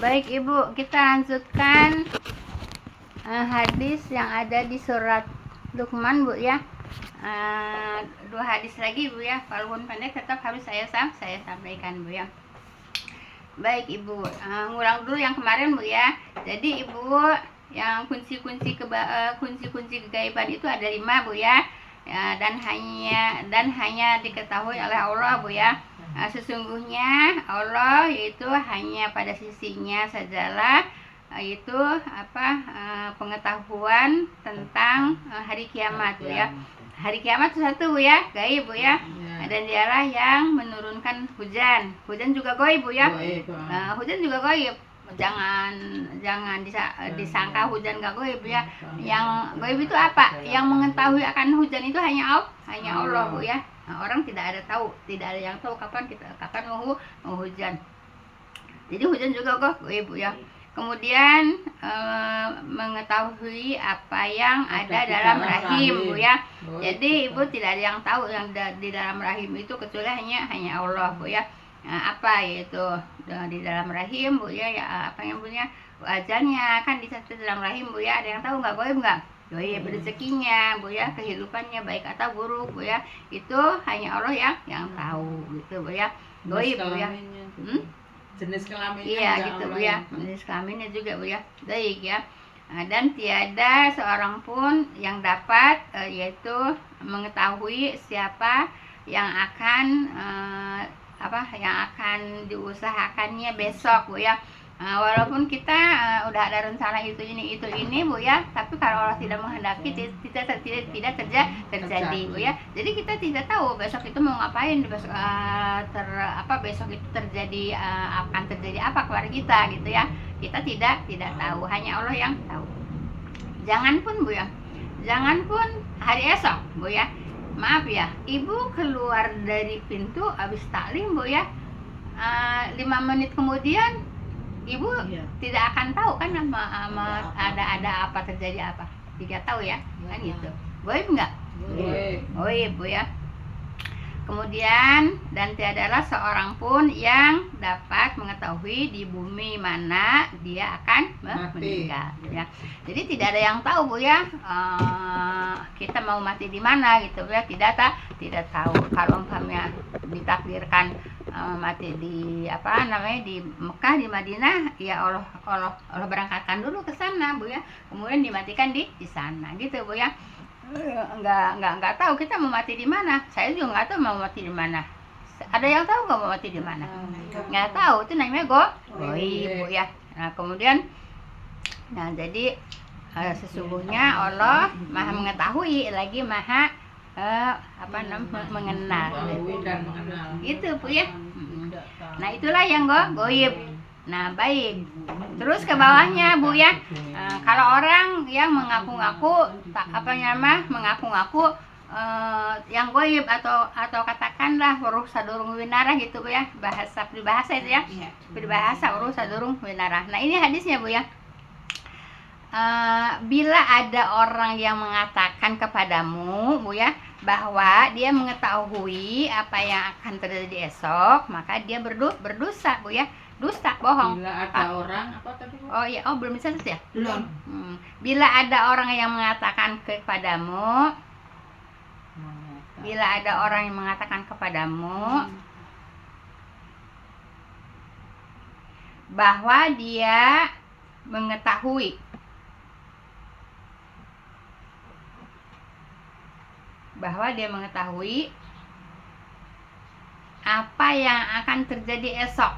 Baik Ibu, kita lanjutkan hadis yang ada di surat Luqman Bu ya. Dua hadis lagi Bu ya, walaupun pendek tetap harus saya sampaikan Bu ya. Baik Ibu, ngulang dulu yang kemarin Bu ya. Jadi Ibu, yang kunci-kunci kegaiban itu ada 5 Bu ya. Dan hanya diketahui oleh Allah Bu ya. Sesungguhnya Allah itu hanya pada sisinya sajalah itu pengetahuan tentang hari kiamat Bu ya. Hari kiamat itu satu Bu ya, gaib Bu ya. Dan dialah yang menurunkan hujan. Hujan juga gaib Bu ya. Hujan juga gaib. Jangan disangka hujan gak gaib ya. Yang gaib itu apa? Yang mengetahui akan hujan itu hanya Allah Bu ya. Orang tidak ada yang tahu kapan mau hujan. Jadi hujan juga gaib Bu ya. Kemudian mengetahui apa yang ada dalam rahim Bu ya. Jadi Ibu tidak ada yang tahu yang di dalam rahim itu kecuali hanya Allah Bu ya. Apa yaitu di dalam rahim Bu ya, apa yang punya ajalnya kan di dalam rahim Bu ya. Ada yang tahu nggak? Gaib nggak? Gaib. Rezekinya Bu ya, kehidupannya baik atau buruk Bu ya, itu hanya Allah yang tahu gitu Bu ya. Gaib Bu ya. Jenis kelaminnya iya gitu Bu ya, jenis kelaminnya juga Bu ya. Baik ya. Dan tiada seorang pun yang dapat yaitu mengetahui siapa yang akan yang akan diusahakannya besok Bu ya. Walaupun kita udah ada rencana itu ini Bu ya, tapi kalau Allah tidak menghendaki tidak terjadi Bu ya. Jadi kita tidak tahu besok itu mau ngapain, besok itu akan terjadi apa kepada kita gitu ya. Kita tidak tahu, hanya Allah yang tahu. Jangan pun Bu ya, jangan pun hari esok Bu ya. Maaf ya, Ibu keluar dari pintu habis taklim Bu ya, 5 menit kemudian Ibu tidak akan tahu kan ada apa terjadi apa. Tidak tahu ya, kan gitu. Gaib enggak? Gaib Bu ya. Kemudian dan tiadalah seorang pun yang dapat mengetahui di bumi mana dia akan meninggal ya. Jadi tidak ada yang tahu Bu ya, kita mau mati di mana gitu ya, tidak tahu. Kalau umpamanya ditakdirkan mati di di Mekah, di Madinah ya, Allah berangkatkan dulu ke sana Bu ya, kemudian dimatikan di sana gitu Bu ya. Nggak tahu kita mau mati di mana. Saya juga nggak tahu mau mati di mana. Ada yang tahu nggak mau mati di mana? Nggak tahu, itu namanya gaib Bu ya. Nah kemudian jadi sesungguhnya Allah maha mengetahui lagi maha mengenal gitu Bu ya. Nah itulah yang gaib. Nah baik, terus ke bawahnya Bu ya. Kalau orang yang mengaku-ngaku yang gaib atau katakanlah huruf sadurung winarah gitu Bu ya, peribahasa itu ya, peribahasa huruf sadurung winarah. Nah ini hadisnya Bu ya. Bila ada orang yang mengatakan kepadamu Bu ya, bahwa dia mengetahui apa yang akan terjadi esok, maka dia berdosa Bu ya. Dusta, bohong. Bila ada orang apa tadi Bu? Oh iya, belum bisa ya? Belum. Bila ada orang yang mengatakan kepadamu, bahwa dia mengetahui apa yang akan terjadi esok.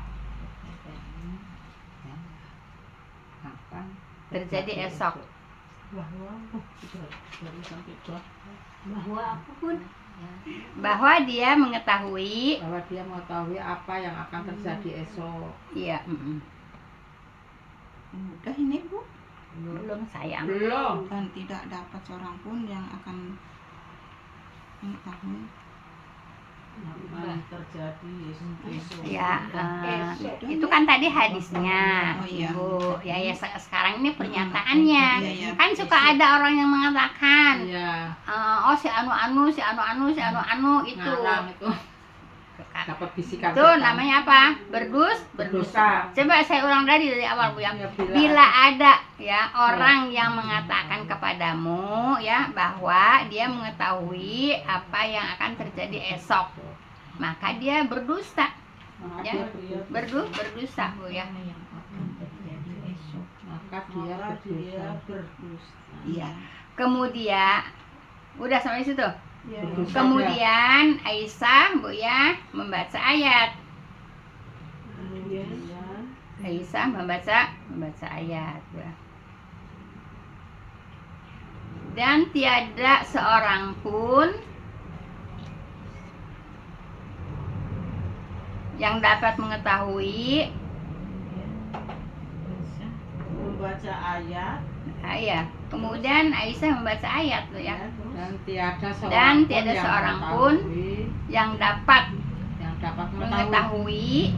Bahwa dia mengetahui apa yang akan terjadi esok. Iya. Udah ini Bu? Belum sayang. Belum. Dan tidak dapat seorang pun yang akan mengetahui apa yang terjadi esok. Ya, itu kan tadi hadisnya, Oh, iya. Ibu. Ya sekarang ini pernyataannya. Iya, Kan suka ada orang yang mengatakan, Iya. oh si anu itu. Ngarang itu. dapat bisikan Itu setan. namanya apa? Berdusta. Berdusta. Coba saya ulang dari awal Bu ya. Ya, Bila ada ya orang yang mengatakan kepadamu ya bahwa dia mengetahui apa yang akan terjadi esok, maka dia berdusta. maka Ya. dia Berdusta Bu ya. maka dia berdusta. Iya. Kemudian udah sampai situ. Berdusta. Kemudian Aisyah Bu ya membaca ayat. Aisyah membaca ayat ya. Dan tiada seorang pun yang dapat mengetahui Membaca ayat kemudian Aisyah membaca ayat tuh ya. dan tiada seorang pun yang dapat mengetahui mengetahui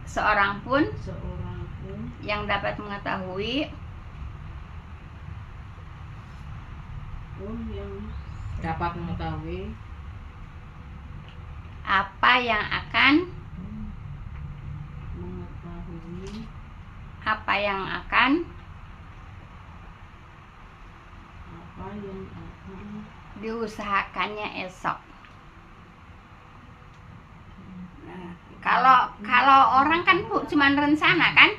seorang pun seorang pun yang dapat mengetahui yang apa yang akan diusahakannya esok. Nah, kalau orang kan Bu cuma rencana kan,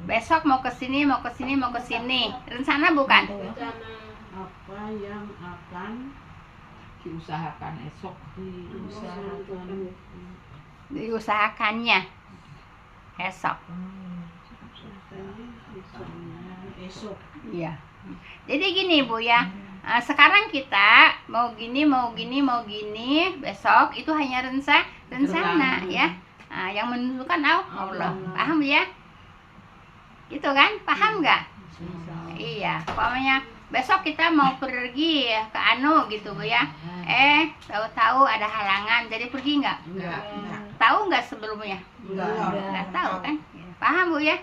besok mau ke sini, rencana bukan? apa yang akan diusahakan esok Diusahakannya esok. esok Iya. Jadi gini Bu ya, sekarang kita mau gini, besok itu hanya rencana ya. Yang menentukan Allah. Paham ya? Gitu kan? Paham nggak? Iya. Pokoknya besok kita mau pergi ke gitu Bu ya. Tahu-tahu ada halangan, jadi pergi nggak? enggak Tahu nggak sebelumnya? Nggak tahu kan? Paham Bu ya?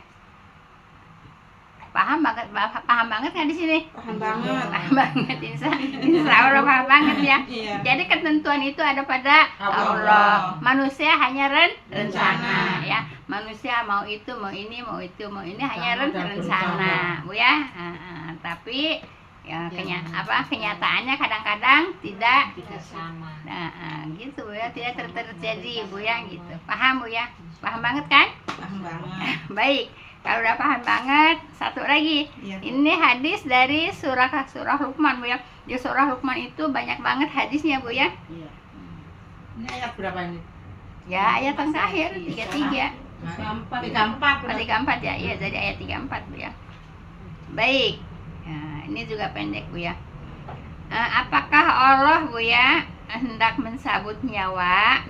Paham banget nggak di sini? Paham banget. Paham banget, insya Allah paham banget ya. Iya. Jadi ketentuan itu ada pada Allah. Manusia hanya rencana ya. Manusia mau itu, mau ini hanya rencana, Bu ya. Tapi ya kenyataannya kadang-kadang tidak sama. Nah, gitu Bu ya, tidak terjadi Bu ya gitu. Paham Bu ya? Paham banget kan? Paham banget. Baik. Kalau udah paham banget, satu lagi. Iya. Ini hadis dari surah Luqman Bu ya. Di surah Luqman itu banyak banget hadisnya Bu ya. iya ini ayat berapa ini Ya, ayat yang terakhir 33. 34 34 ya. Iya, jadi ayat 34 Bu ya. Baik. Nah, ini juga pendek Bu ya. Apakah Allah Bu ya hendak mencabut nyawa?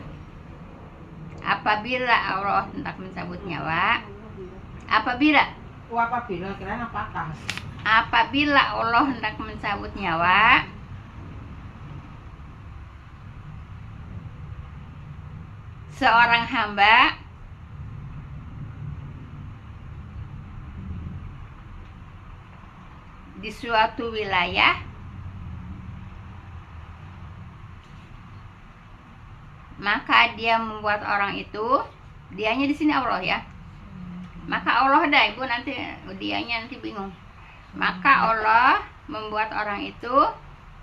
Apabila Allah hendak mencabut nyawa, apabila kira apakah Allah hendak mencabut nyawa, seorang hamba di suatu wilayah, maka dia membuat orang itu, dianya di sini Allah ya. Maka Allah dah Ibu, nanti dianya nanti bingung. Maka Allah membuat orang itu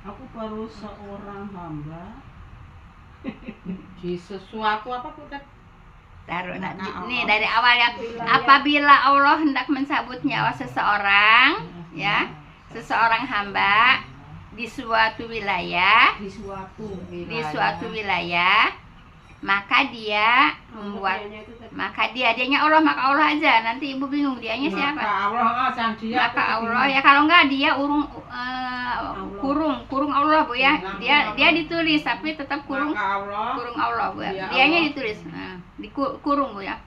aku baru seorang hamba di sesuatu apa Putet? taruh Maka nih Allah- dari awal ya. Apabila Allah hendak mencabut nyawa seseorang ya, seseorang hamba di suatu wilayah, Di suatu wilayah, maka dia membuat, dianya Allah, maka Allah aja, nanti Ibu bingung dianya siapa. Maka Allah Maka Allah ya, kalau enggak dia kurung Allah Bu ya. Dia ditulis tapi tetap kurung Allah Bu ya. Dia Dianya Allah. ditulis. Dikurung Bu ya.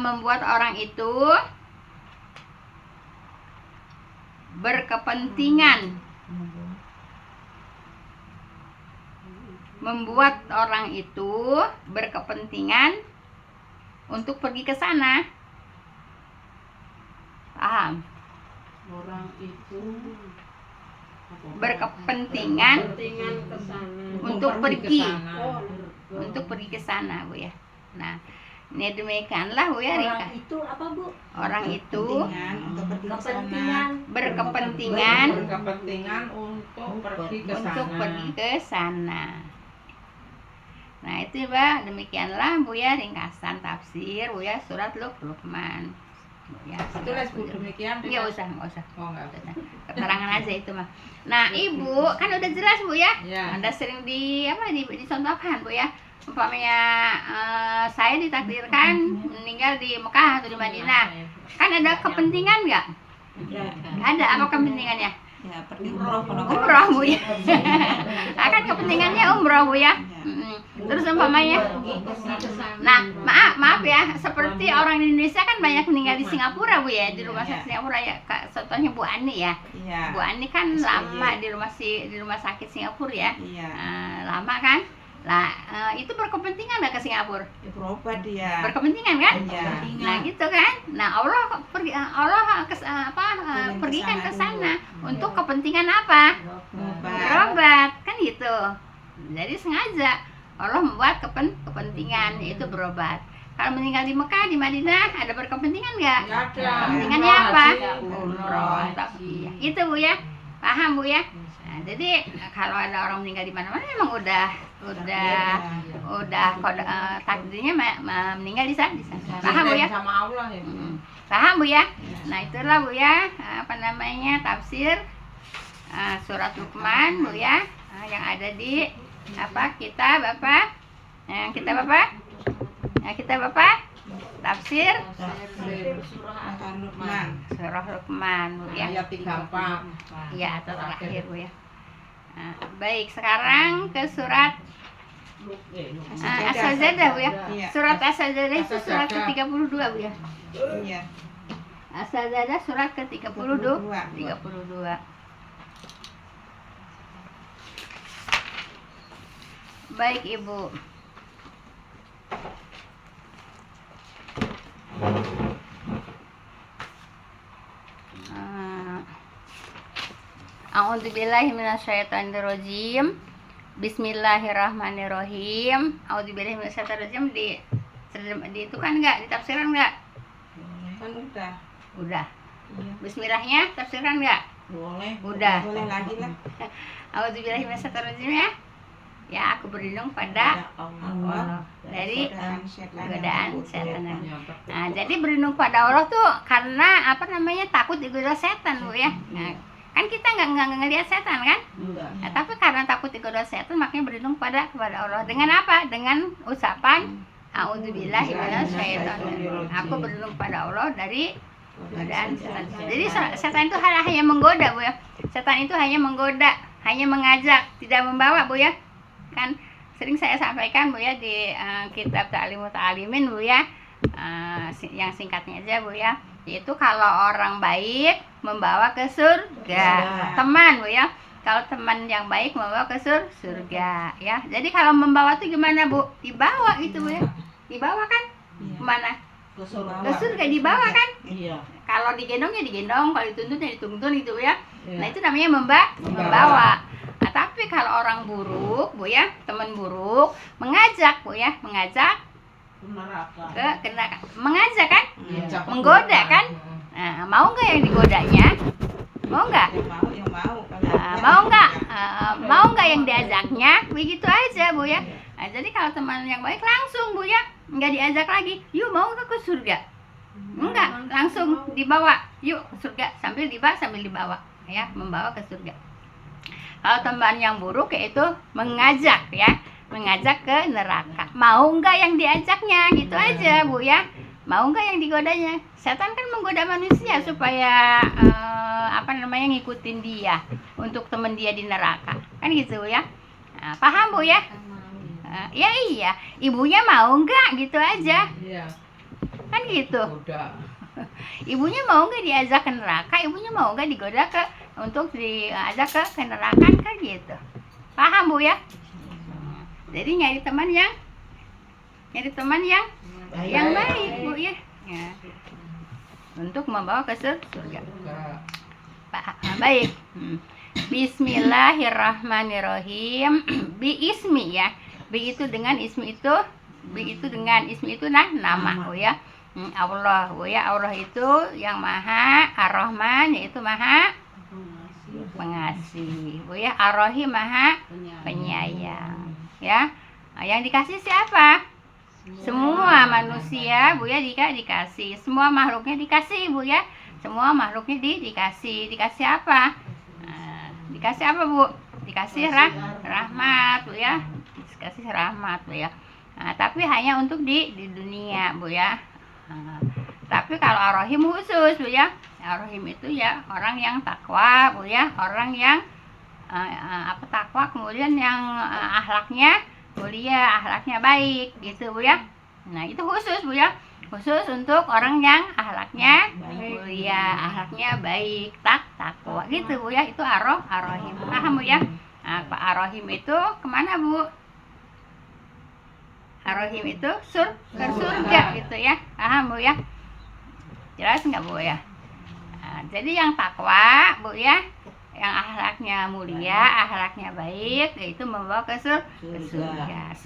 Membuat orang itu berkepentingan, untuk pergi ke sana. Paham? orang itu berkepentingan Kepentingan ke sana. untuk pergi. Oh, Untuk pergi ke sana, Bu ya. Nah, ini demikianlah Bu ya, Orang ringkas. itu apa Bu? Orang itu Kepentingan untuk pergi ke sana. Kepentingan berkepentingan berkepentingan untuk pergi ke sana. untuk pergi ke sana. Nah, itu Mbak, demikianlah Bu ya ringkasan tafsir Bu ya surat Luqman. Ya, Tulis Bu demikian. Nggak usah. Oh, enggak. Keterangan aja itu mah. Nah, Ibu kan udah jelas Bu ya. Ya. Anda sering dicontohkan Bu ya. Umpamanya saya ditakdirkan meninggal di Mekah atau di Madinah. Kan ada kepentingan nggak? Ada apa kepentingannya? Ya, pergi umroh kalau Umroh Bu ya. Akan kepentingannya umroh Bu ya. Terus umpamanya, nah maaf ya, seperti orang Indonesia kan banyak meninggal di Singapura Bu ya, di rumah sakit Singapura ya. Contohnya Bu Ani ya. Iya. Bu Ani kan SPY. lama di rumah sakit Singapura ya. Iya. Lama kan? Lah, itu berkepentingan nggak ke Singapura? Berobat dia. Berkepentingan kan? Iya. Nah gitu kan? Nah Allah pergikan ke sana untuk kepentingan apa? Berobat kan gitu. Jadi sengaja Allah membuat kepentingan yaitu berobat. Kalau meninggal di Mekah, di Madinah ada berkepentingan nggak? Nggak ada. Kepentingannya apa? Umroh, Umroh. haji. Itu Bu ya. Paham Bu ya? Nah, jadi kalau ada orang meninggal di mana-mana memang udah kode takdirnya meninggal di sana. Paham Bu ya? Sama Allah ya. Paham Bu ya? Nah, itulah Bu ya, tafsir surat Luqman Bu ya, yang ada di kitab apa? Kitab apa? Tafsir Luqman. surah Luqman Bu ya. Ayat 34. Iya, atau terakhir Bu ya. Nah, baik, sekarang ke surat As-Sajdah Bu ya. Iya. Surat As-Sajdah itu surat ke-32 Bu ya. Iya. As-Sajdah surat ke-32. 32. Baik Ibu. A'udzubillahi minasyaitonirrajim. Bismillahirrahmanirrahim. A'udzubillahi minasyaitonirrajim di itu kan enggak ditafsirkan enggak? Kan udah. Udah. Iya. Bismillahnya tafsirkan enggak? Boleh. Udah. Boleh lagi lah. A'udzubillahi minasyaitonirrajim ya. Ya, aku berlindung pada Allah dari godaan setan. Nah, jadi berlindung pada Allah tuh karena takut digoda setan Bu ya. Nah, kan kita nggak ngelihat setan kan? Nah, tapi karena takut digoda setan makanya berlindung kepada Allah. Dengan apa? Dengan ucapan A'udzubillahi minasyaitonir. Aku berlindung pada Allah dari godaan setan. Jadi setan itu hanya menggoda Bu ya. Setan itu hanya menggoda, hanya mengajak, tidak membawa Bu ya. Kan sering saya sampaikan Bu ya di kitab Ta'limut Ta'alimin Bu ya. Yang singkatnya aja Bu ya. Yaitu kalau orang baik membawa ke surga. Teman Bu ya. Kalau teman yang baik membawa ke surga ya. Jadi kalau membawa tuh gimana Bu? Dibawa gitu Bu ya. Dibawa kan? Kemana? Ke surga dibawa kan? Iya. Kalau digendongnya digendong, kalau dituntun dituntun gitu Bu ya. Nah itu namanya membawa. Nah, tapi kalau orang buruk Bu ya, teman buruk mengajak Bu ya, mengajak ke neraka. Mengajak kan? Menggoda kan? Nah, mau nggak yang digodanya? Mau nggak? Yang mau. Mau nggak yang diajaknya? Begitu aja Bu ya. Nah, jadi kalau teman yang baik langsung Bu ya, nggak diajak lagi. Yuk mau nggak ke surga? Enggak, langsung dibawa. Yuk ke surga sambil dibawa ya, membawa ke surga. Kalau teman yang buruk yaitu mengajak ya, mengajak ke neraka. Mau nggak yang diajaknya? Gitu aja Bu ya. Mau nggak yang digodanya? Setan kan menggoda manusia supaya ngikutin dia untuk teman dia di neraka. Kan gitu ya. Nah, paham Bu ya? Ya iya. Ibunya mau nggak? Gitu aja. Iya. Kan gitu. Udah. Ibunya mau nggak diajak ke neraka? Ibunya mau nggak digoda untuk diajak ke neraka kan gitu. Paham Bu ya? Jadi nyari teman yang baik Bu ya. Untuk membawa ke surga. Baik. Bismillahirrahmanirrahim. Bi ismi ya. Bi itu dengan ismi itu. Bi itu dengan ismi itu nama Bu ya. Allah Bu ya. Allah itu yang maha Ar-Rahman, yaitu maha pengasih Bu ya. Ar-Rahim maha penyayang ya. Yang dikasih siapa? Semua manusia Bu ya, dikasih. Semua makhluknya dikasih Bu ya. Semua makhluknya dikasih apa? Dikasih apa Bu? Dikasih rahmat Bu ya. Dikasih rahmat Bu ya. Tapi hanya untuk di dunia Bu ya. Tapi kalau Ar-Rahim khusus Bu ya. Ar-Rahim itu ya orang yang takwa Bu ya. Orang yang takwa, kemudian yang akhlaknya mulia, akhlaknya baik gitu Bu ya. Nah itu khusus Bu ya. Khusus untuk orang yang akhlaknya mulia, akhlaknya baik, takwa gitu Bu ya. Itu Ar-Rahim. Paham Bu ya? Pak Ar-Rahim itu kemana Bu? Ar-Rahim itu surga gitu ya. Paham Bu ya? Jelas nggak Bu ya? Jadi yang takwa Bu ya, yang akhlaknya mulia, akhlaknya baik, itu membawa ke surga.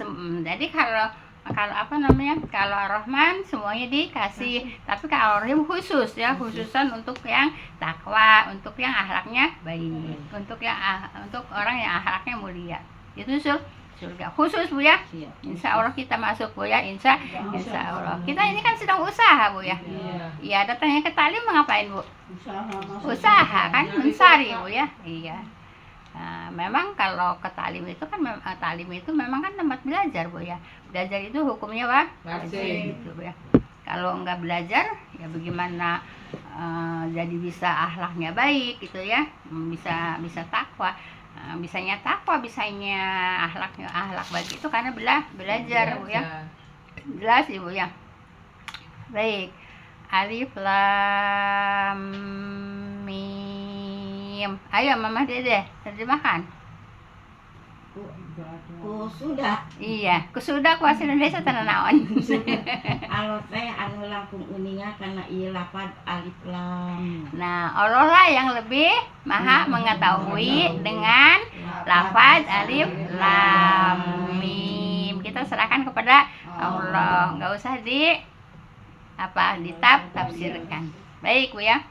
Jadi kalau kalau Ar-Rahman semuanya dikasih, tapi kalau Ar-Rahim khusus ya, khususan untuk yang takwa, untuk yang akhlaknya baik, untuk orang yang akhlaknya mulia. Itu surga khusus Bu ya. Insya Allah kita masuk Bu ya. Insya Allah. Kita ini kan sedang usaha Bu ya. Iya, datangnya ke Talim ngapain Bu? Usaha kan, mencari Bu ya. Iya. Nah, memang kalau ke Talim itu kan memang kan tempat belajar Bu ya. Belajar itu hukumnya wajib gitu Bu ya. Kalau enggak belajar ya bagaimana jadi bisa akhlaknya baik gitu ya. Bisa takwa. Bisanya takwa, bisanya akhlak baik itu karena belajar Bu ya. Jelas Ibu ya. Baik. Alif Lam Mim. Ayo Mama Dede, terjemahkan. Sudah. Iya, kusudah kuasa Indonesia tanah naon. Alo teh anu langkung uninga karena ieu lapad alif lam. Nah, Allah lah yang lebih maha mengetahui dengan lafaz alif lam mim. Kita serahkan kepada Allah, nggak usah ditafsirkan. Baik Bu ya.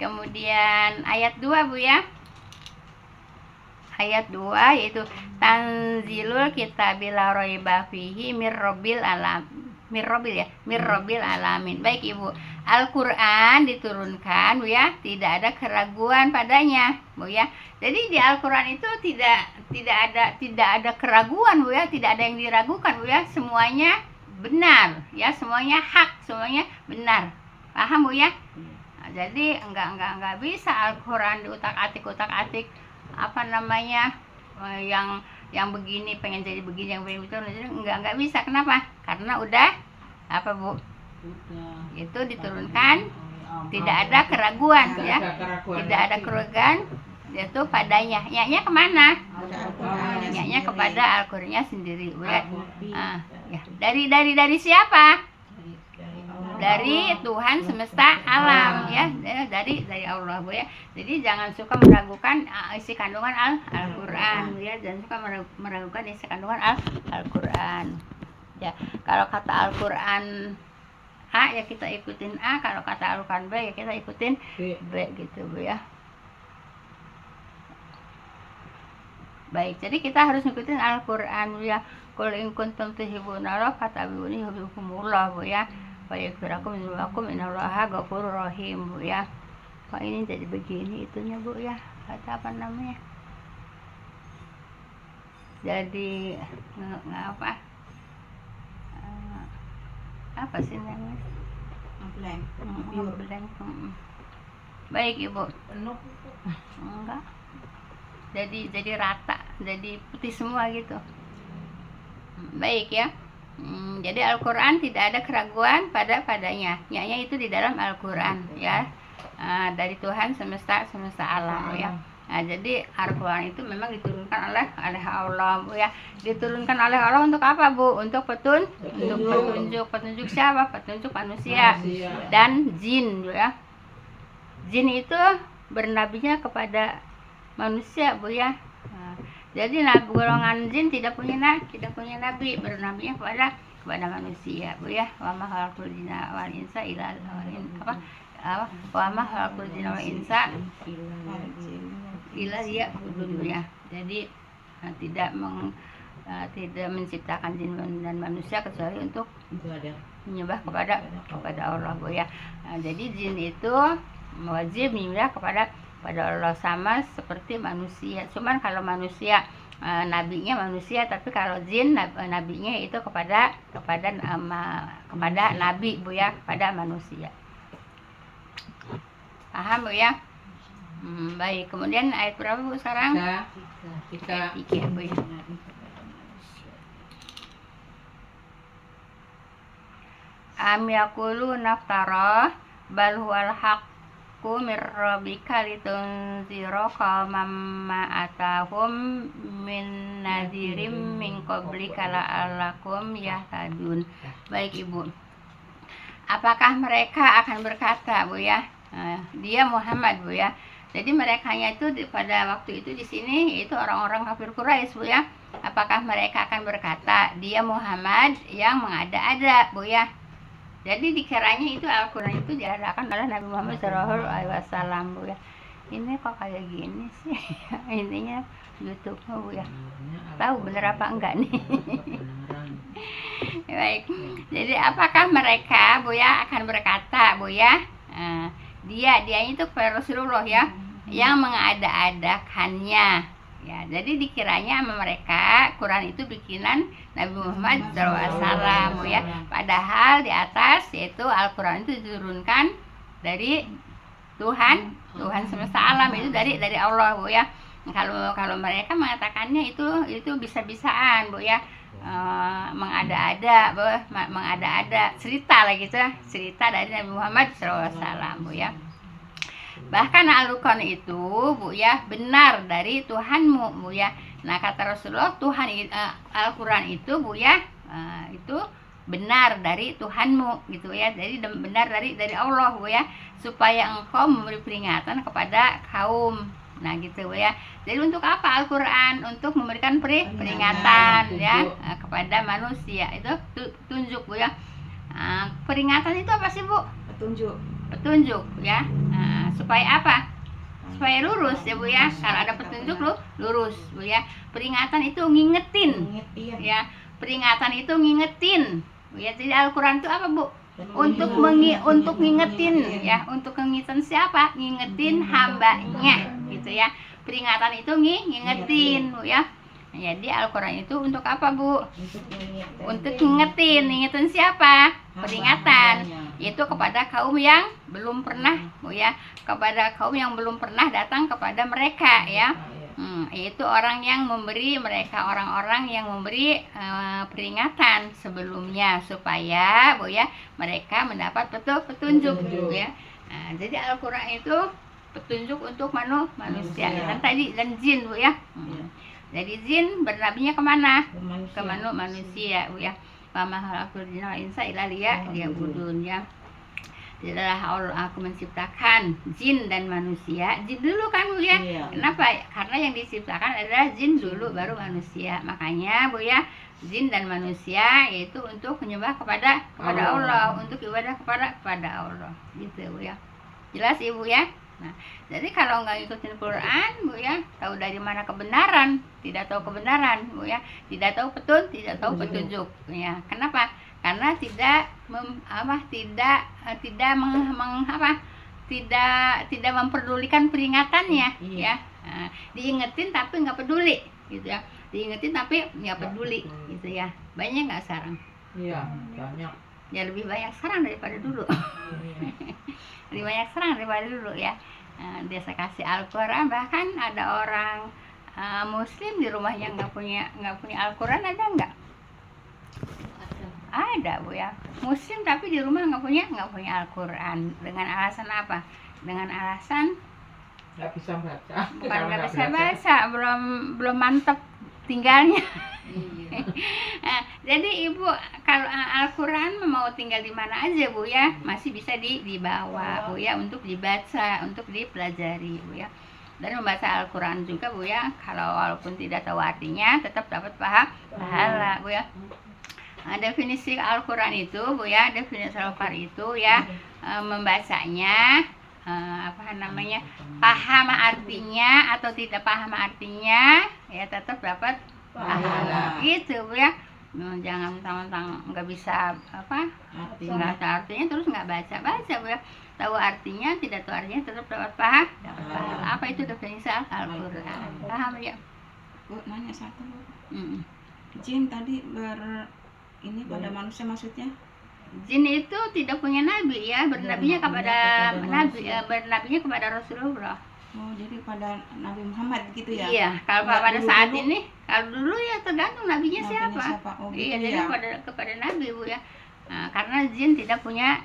Kemudian ayat 2 Bu ya. Ayat 2 yaitu tanzilul kitabil la raiba fihi mir rabbil alamin. Baik Ibu. Al-Qur'an diturunkan Bu ya, tidak ada keraguan padanya Bu ya. Jadi di Al-Qur'an itu tidak ada keraguan Bu ya, tidak ada yang diragukan Bu ya. Semuanya benar ya, semuanya hak, semuanya benar. Paham Bu ya? Nah, jadi enggak bisa Al-Qur'an diutak-atik yang begini pengen jadi begini, yang begini itu enggak bisa. Kenapa? Karena udah Bu? Itu diturunkan tidak ada keraguan ya. Tidak ada keraguan yaitu padanya. Nya kemana? Nya kepada Al-Qur'annya sendiri Bu ya. Ya. Dari siapa? Dari Tuhan semesta alam ya, dari Allah Bu ya. Jadi jangan suka meragukan isi kandungan Al-Qur'an Bu ya, jangan suka meragukan isi kandungan Al-Qur'an. Ya, kalau kata Al-Qur'an A ya kita ikutin A, kalau kata Al-Qur'an B ya kita ikutin B gitu Bu ya. Baik, jadi kita harus ngikutin Al-Qur'an Bu ya. Qul in kuntum tuhibbunallah fattabi'uni yuhibbukumullah Bu ya. Fayakfirakum dzunubakum innallaha ghafurur rahim Bu ya. Kok ini jadi begini itunya Bu ya? Kata apa namanya? Jadi apa sih namanya? Blank. Baik Ibu. Enggak. Jadi rata, jadi putih semua gitu. Baik ya. Jadi Al-Qur'an tidak ada keraguan padanya. Nya itu di dalam Al-Qur'an ya. Dari Tuhan semesta alam ya. Nah, jadi Al-Qur'an itu memang diturunkan oleh Allah Bu ya. Diturunkan oleh Allah untuk apa Bu? Untuk petunjuk. Petunjuk siapa? Petunjuk manusia dan jin Bu ya. Jin itu bernabinya kepada manusia Bu ya. Nah, jadi golongan jin tidak punya nabi, bernabinya kepada manusia Bu ya. Wa ma khalaqul jinna wal insa illa wa ma khalaqul jinna wal insa illa liya'budun ya. Jadi tidak menciptakan jin dan manusia kecuali untuk menyembah kepada Allah Bu ya. Nah, jadi jin itu wajib menyembah kepada Allah sama seperti manusia. Cuman kalau manusia nabinya manusia, tapi kalau jin nabinya itu kepada nabi Bu ya, kepada manusia. Paham Bu ya? Baik, kemudian ayat berapa Bu sekarang? 3. Ayat 3 Bu ya. Am yaqulu naftara bal huwal haqqu mir rabbika litunzira qauman ma atahum min nadhirim min qablika la'allakum yahtadun. Baik Ibu. Apakah mereka akan berkata Bu ya? Dia Muhammad Bu ya. Jadi merekanya itu pada waktu itu di sini yaitu orang-orang kafir Quraisy Bu ya. Apakah mereka akan berkata dia Muhammad yang mengada-ada Bu ya? Jadi dikiranya itu Al-Quran itu diadakan oleh Nabi Muhammad SAW Bu ya. Ini kok kayak gini sih? Intinya YouTube-nya Bu ya. Tahu bener apa enggak nih? Baik. Jadi apakah mereka Bu ya akan berkata Bu ya? Dia itu kepada Rasulullah ya, yang mengada-adakannya. Ya, jadi dikiranya sama mereka Quran itu bikinan Nabi Muhammad SAW ya. Padahal di atas yaitu Al-Quran itu diturunkan dari Tuhan semesta alam, itu dari Allah Bu ya. Kalau mereka mengatakannya itu bisa-bisaan Bu ya. Mengada-ada cerita lah gitu, cerita dari Nabi Muhammad SAW Bu ya. Bahkan Al-Quran itu Bu ya benar dari Tuhanmu Bu ya. Nah kata Rasulullah Al-Quran itu Bu ya itu benar dari Tuhanmu gitu ya. Jadi benar dari Allah Bu ya, supaya engkau memberi peringatan kepada kaum. Nah gitu Bu ya. Jadi untuk apa Al-Quran? Untuk memberikan peringatan ya kepada manusia. Itu petunjuk Bu ya. Peringatan itu apa sih Bu? Petunjuk ya. Supaya apa? Supaya lurus ya Bu ya. Kalau ada petunjuk lurus Bu ya. Peringatan itu ngingetin ya. Peringatan itu ngingetin Bu ya. Jadi Al-Quran itu apa Bu? Untuk ngingetin ya. Untuk ngingetin siapa? Ngingetin hambanya gitu ya. Peringatan itu ngingetin Bu ya. Jadi Al-Quran itu untuk apa Bu? Untuk ngingetin siapa? Peringatan, yaitu kepada kaum yang belum pernah Bu ya, kepada kaum yang belum pernah datang kepada mereka ya. Yaitu orang yang memberi orang-orang yang memberi peringatan sebelumnya supaya Bu ya mereka mendapat petunjuk Bu ya. Nah, jadi Al-Quran itu petunjuk untuk manusia dan jin Bu ya. Jadi jin bernabinya kemana? Ke manusia Bu ya. Mama khalaqul jinna wal insa illa liya'budun ya. Tidaklah Allah aku menciptakan jin dan manusia. Jin dulu kan Bu ya. Kenapa? Karena yang diciptakan adalah jin dulu baru manusia. Makanya Bu ya, jin dan manusia yaitu untuk menyembah kepada Allah, untuk ibadah kepada Allah. Gitu Bu ya. Jelas Ibu ya? Nah, jadi kalau nggak ikutin Quran Bu ya, tahu dari mana kebenaran? Tidak tahu kebenaran Bu ya. Tidak tahu petunjuk ya. Kenapa? Karena tidak memperdulikan peringatannya ya. Nah, diingetin tapi nggak peduli gitu ya. Diingetin tapi nggak peduli gitu ya. Banyak nggak sekarang? Iya, banyak. Ya lebih banyak sekarang daripada dulu. Lebih banyak sekarang daripada dulu ya. Dia kasih Al-Quran, bahkan ada orang Muslim di rumahnya nggak punya Al-Quran, ada nggak? Ada Bu ya, Muslim tapi di rumah nggak punya Al-Quran. Dengan alasan apa? Dengan alasan Nggak bisa baca. bukan nggak bisa baca, belum mantep tinggalnya. Jadi Ibu kalau Al-Quran mau tinggal di mana aja Bu ya, masih bisa dibawa Bu ya, untuk dibaca, untuk dipelajari Bu ya. Dan membaca Al-Quran juga Bu ya, kalau walaupun tidak tahu artinya tetap dapat pahala Bu ya. Definisi Al-Quran itu Bu ya, definisi Al-Quran itu ya, membacanya paham artinya atau tidak paham artinya ya tetap dapat pahala. Itu Bu ya. Jangan mentang-mentang nggak bisa nggak tahu artinya terus nggak baca Bu ya. Tahu artinya, tidak tahu artinya tetap dapat pahala. Apa itu definisi Al-Quran? Paham ya? Bu, nanya satu Bu. Jin tadi ini pada manusia maksudnya? Jin itu tidak punya nabi ya, bernabinya kepada nabi, bernabinya kepada Rasulullah. Oh, jadi pada Nabi Muhammad gitu ya? Iya, kalau pada saat ini, kalau dulu ya tergantung nabinya siapa. Oh, Iya, gitu jadi ya? kepada nabi Bu ya. Nah, karena jin tidak punya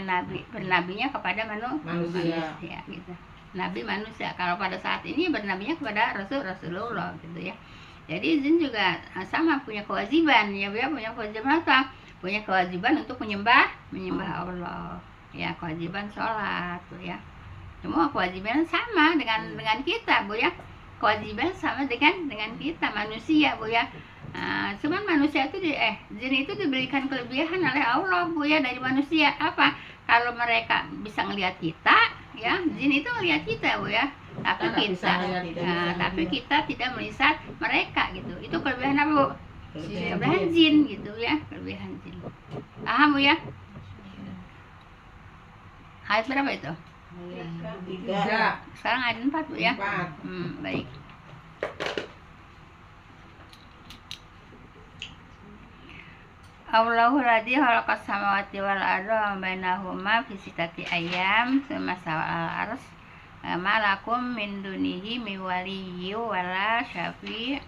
nabi, bernabinya kepada manusia gitu. Nabi manusia. Kalau pada saat ini bernabinya kepada Rasulullah gitu ya. Jadi jin juga sama punya kewajiban ya, punya kewajiban apa? Punya kewajiban untuk menyembah Allah. Ya, kewajiban sholat tuh ya. Semua kewajiban sama dengan kita Bu ya. Kewajiban sama dengan kita manusia Bu ya. Cuman manusia itu jin itu diberikan kelebihan oleh Allah Bu ya dari manusia. Apa? Kalau mereka bisa ngelihat kita ya, jin itu ngelihat kita Bu ya. Tapi kita tidak melihat mereka gitu. Itu kelebihan apa Bu? Kelebihan jin gitu ya, kelebihan jin. Paham Bu ya? Ayat berapa itu? 3. Sekarang ayat 4 Bu ya. 4. Baik. Allahu ladzi khalaqas samawati wal arda wa bainahuma fi sittati ayyam tsumma stawa 'alal 'arsy ma lakum min dunihi min waliyyin wala syafi'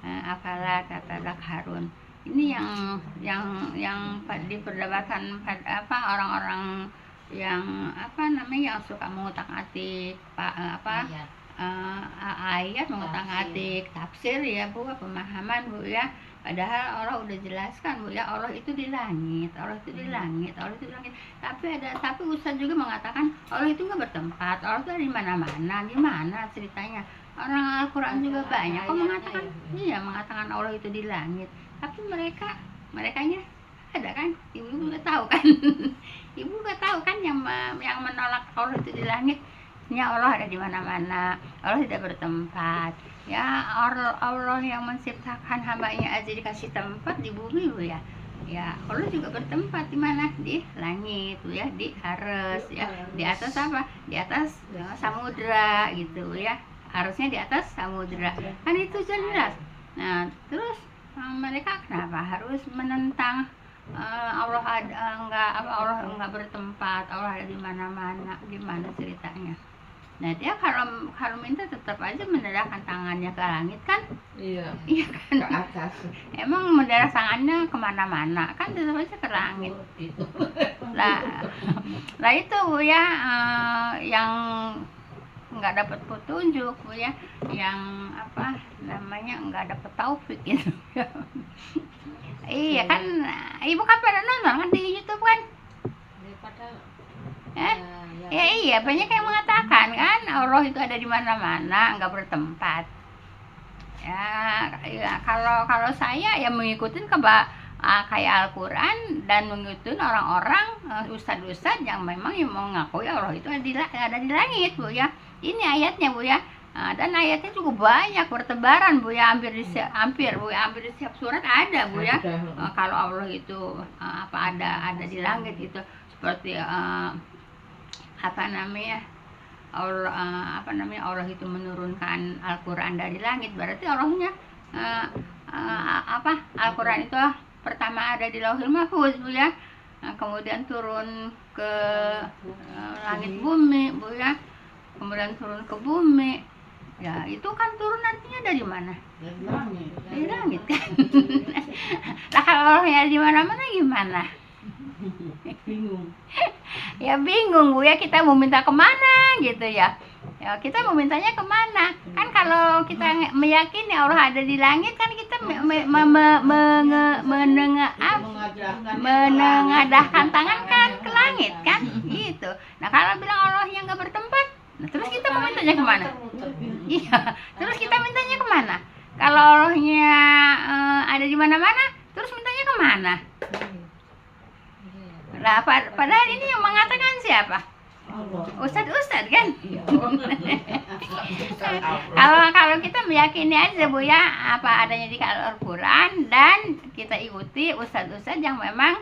afala tatadakkarun. Ini yang di perdebatan orang-orang yang yang suka mengutak-atik ayat, mengutak-atik tafsir ya Bu, pemahaman Bu ya. Padahal Allah udah jelaskan Bu ya, Allah itu di langit. Tapi Ustaz juga mengatakan Allah itu nggak bertempat, Allah itu ada di mana-mana. Gimana ceritanya? Orang Al-Quran juga banyak kok mengatakan Allah itu di langit. Tapi merekanya ada kan? Ibu nggak tahu kan? Ibu nggak tahu kan yang menolak Allah itu di langit. Allah ada di mana-mana, Allah tidak bertempat. Ya, Allah yang menciptakan hambanya aja dikasih tempat di bumi Bu ya. Ya, Allah juga bertempat di mana? Di langit Bu ya, di arsy ya. Di atas apa? Di atas samudra gitu ya. Harusnya di atas samudra. Kan itu jelas. Nah, terus mereka kenapa harus menentang Allah Allah enggak bertempat, Allah ada di mana-mana? Gimana ceritanya? Nah, dia kalau minta tetap aja mendarahkan tangannya ke langit kan? Iya kan? Ke atas. Emang mendarat tangannya kemana-mana kan tetap aja ke langit. Lah itu Bu ya, yang nggak dapat petunjuk Bu ya, yang nggak dapat taufik gitu. Iya kan, Ibu kan pernah nonton kan di YouTube kan? Ya iya, banyak yang mengatakan kan Allah itu ada di mana-mana, nggak bertempat. Ya kalau saya ya mengikuti kayak Al-Quran dan mengikuti orang-orang ustadz-ustadz yang memang mengakui Allah itu ada di langit Bu ya. Ini ayatnya Bu ya. Dan ayatnya cukup banyak bertebaran Bu ya, hampir di setiap surat ada Bu ya. Kalau Allah itu ada di langit itu, seperti Allah itu menurunkan Al-Quran dari langit, berarti Allahnya Al-Quran itu pertama ada di Lauhul Mahfuz Bu ya. Kemudian turun ke langit bumi Bu ya. Kemudian turun ke bumi. Ya, itu kan turun artinya dari mana? Dari langit kan. Lah kalau Allahnya di mana-mana gimana? Bingung. Ya bingung Bu ya, kita mau minta kemana gitu ya. Ya kita mau mintanya kemana? Kan kalau kita meyakini Allah ada di langit kan kita menengadahkan tangan kan ke langit kan gitu. Nah kalau bilang Allah yang nggak bertempat, Nah, terus kita mau mintanya kemana? Iya, terus kita mintanya kemana? Kalau Allahnya ada di mana-mana, terus mintanya kemana? Nah, padahal ini yang mengatakan siapa? Ustadz kan? Kalau kita meyakini aja Bu ya, apa adanya di Al-Quran, dan kita ikuti ustadz yang memang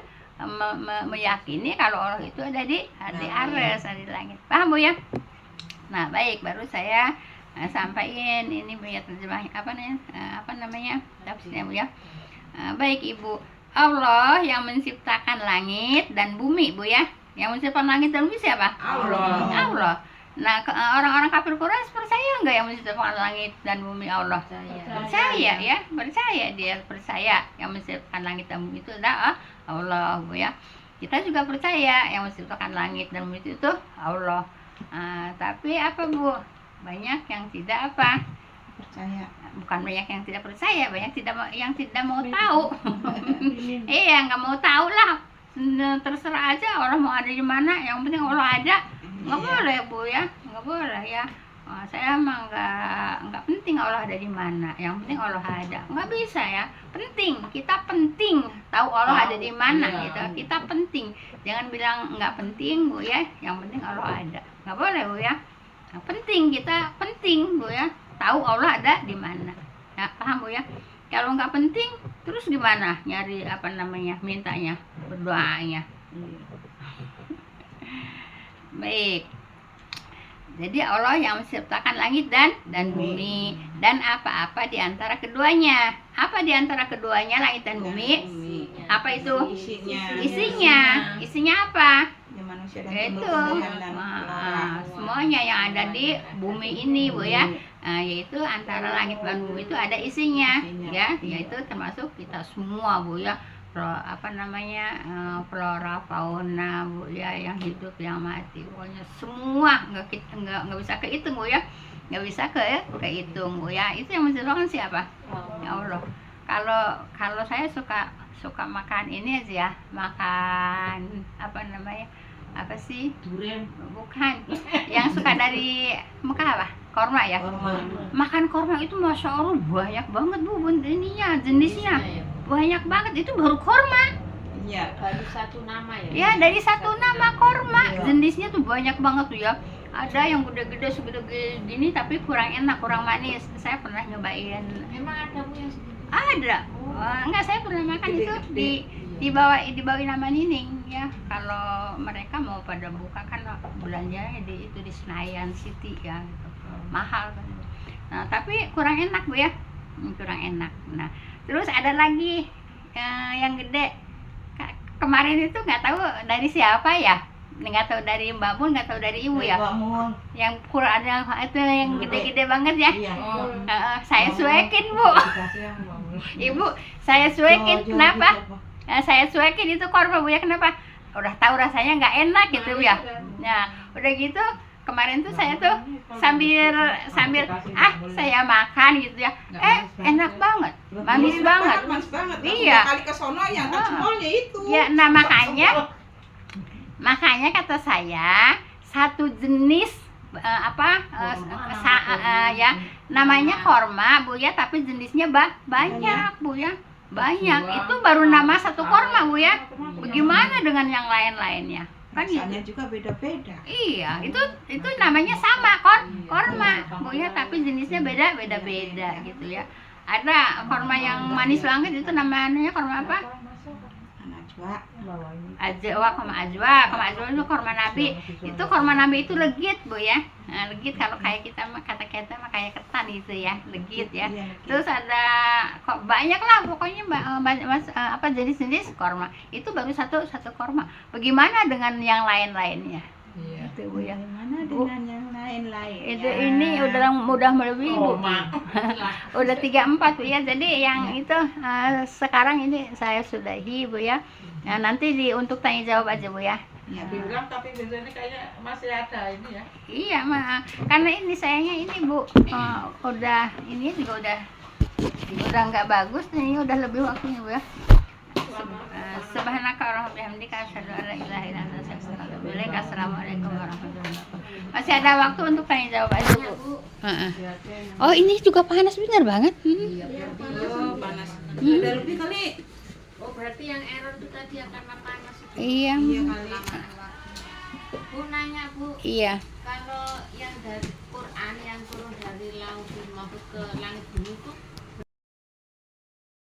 meyakini kalau Allah itu ada di aras, ada di langit. Paham Bu ya? Nah, baik, baru saya sampaikan ini Bu ya, terjemah apa namanya tafsirnya Bu ya. Baik Ibu, Allah yang menciptakan langit dan bumi Bu ya. Yang menciptakan langit dan bumi siapa? Allah. Nah, orang-orang kafir Quraisy percaya enggak yang menciptakan langit dan bumi Allah? Percaya ya, percaya yang menciptakan langit dan bumi itu adalah Allah Bu ya. Kita juga percaya yang menciptakan langit dan bumi itu Allah. Tapi apa Bu? Banyak yang tidak apa? Percaya. Bukan banyak yang tidak percaya, banyak yang tidak mau tahu. Iya, nggak mau tahu lah. Terserah aja orang mau ada di mana, yang penting Allah ada. Nggak boleh Bu ya, nggak boleh ya. Saya emang nggak penting Allah ada di mana, yang penting Allah ada. Nggak bisa ya, penting, kita penting tahu Allah ada di mana gitu. Kita penting, jangan bilang nggak penting Bu ya, yang penting Allah ada. Nggak boleh Bu ya. Nah, kita penting Bu ya, tahu Allah ada di mana. Ya, paham Bu ya? Kalau nggak penting, terus gimana nyari mintanya, berdoanya? Baik. Jadi Allah yang menciptakan langit dan bumi dan apa-apa di antara keduanya. Apa di antara keduanya, langit dan bumi? Apa itu? Isinya apa? Itu semuanya yang ada di bumi ini Bu ya. Yaitu antara langit dan bumi itu ada isinya ya, yaitu termasuk kita semua Bu ya. Flora fauna Bu ya, yang hidup yang mati, pokoknya semua nggak bisa kehitung Bu ya, nggak bisa kehitung Bu ya. Itu yang menciptakan siapa? Ya Allah. Kalau saya suka makan ini aja ya, makan durian, bukan yang suka dari Mekah apa? Korma ya. Makan korma itu masya Allah banyak banget Bu, jenisnya banyak banget. Itu baru korma. Iya. Dari satu nama ya. Ya, dari satu nama korma. Jenisnya tuh banyak banget tuh ya. Ada yang gede-gede segede gini tapi kurang enak, kurang manis. Saya pernah nyobain. Memang ada Bu yang segini? Ada. Enggak, saya pernah makan itu dibawain nama Nining ya. Kalau mereka mau pada buka kan belanjanya di Senayan City ya, gitu. Mahal kan. Nah, tapi kurang enak Bu ya. Kurang enak. Nah, terus ada lagi yang gede. Kemarin itu nggak tahu dari siapa ya, nggak tahu dari Mbak Mun, nggak tahu dari Ibu ya. Yang kurang ada itu yang gede-gede banget ya. Saya cuekin Bu. Ibu, saya cuekin. Kenapa? Saya cuekin itu korma Bu ya. Kenapa? Udah tahu rasanya nggak enak gitu Bu ya. Nah, udah gitu kemarin tuh saya tuh sambil saya makan gitu ya, enak banget, manis banget. Iya. Kali ke sono yang jempolnya itu. Ya, nah makanya kata saya satu jenis ya namanya korma Bu ya, tapi jenisnya banyak Bu ya, banyak. Itu baru nama satu korma Bu ya. Bagaimana dengan yang lain-lainnya? Kan rasanya juga beda-beda. Iya, itu namanya sama korma Bu ya, tapi jenisnya beda-beda gitu ya. Ada korma yang manis banget, itu namanya korma apa? Korma ajwa itu korma nabi. Itu korma nabi itu legit Bu ya. Nah, legit kalau kayak kita mah kayak ketan gitu ya, legit ya. Terus ada banyak lah pokoknya jenis-jenis korma. Itu baru satu korma. Bagaimana dengan yang lain-lainnya? Iya. Itu Bu ya. Bagaimana dengan yang lain-lain? Ini udah melebihi Bu. Udah 34 Bu ya. Jadi yang itu sekarang ini saya sudahi Bu ya. Nah, nanti untuk tanya jawab aja Bu ya. Ya, bilang tapi biasanya kayaknya masih ada ini ya. Iya, karena ini sayangnya ini Bu ini juga udah nggak bagus, ini udah lebih waktunya Bu ya. Subhanaka Allahumma bihamdika asyhadu an la ilaha illa anta astaghfiruka wa atubu ilaik. Assalamualaikum warahmatullahi wabarakatuh. Masih ada waktu untuk tanya jawab aja, Bu. Heeh. Oh, ini juga panas bener banget. Oh, panas. Ada lebih kali. Oh, berarti yang error itu tadi ya karena panas. Iya. Iya kali. Bu nanya, Bu, Iya. kalau yang dari Quran yang turun dari lauhul mahfuz ke langit bumi itu